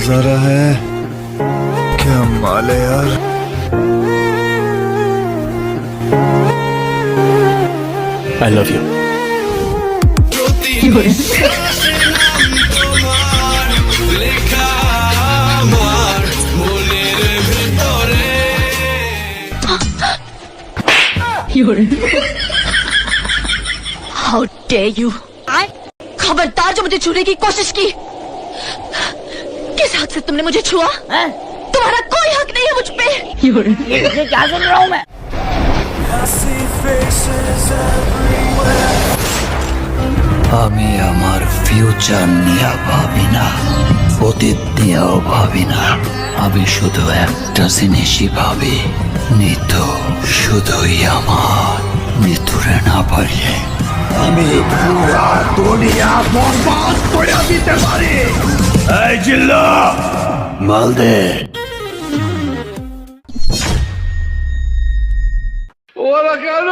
मजा आ रहा है। क्या माल है यार। I love you. How dare you. खबरदार जो मुझे छूने की कोशिश की। किस हक से तुमने मुझे छुआ? तुम्हारा कोई हक नहीं है मुझ पे। ये क्या सुन रहा हूँ मैं? আমি আমার ফিউচার নিয়ে ভাবি না, অতীত নিয়েও ভাবি না। আমি শুধু একটা জিনিসই ভাবি, নিতু শুধুই আমার। নিতুরে না পারলে আমি পুরা দুনিয়া বরবাদ করে দিতে পারি। এই জিল্লা মাল দে। ওরা কেন?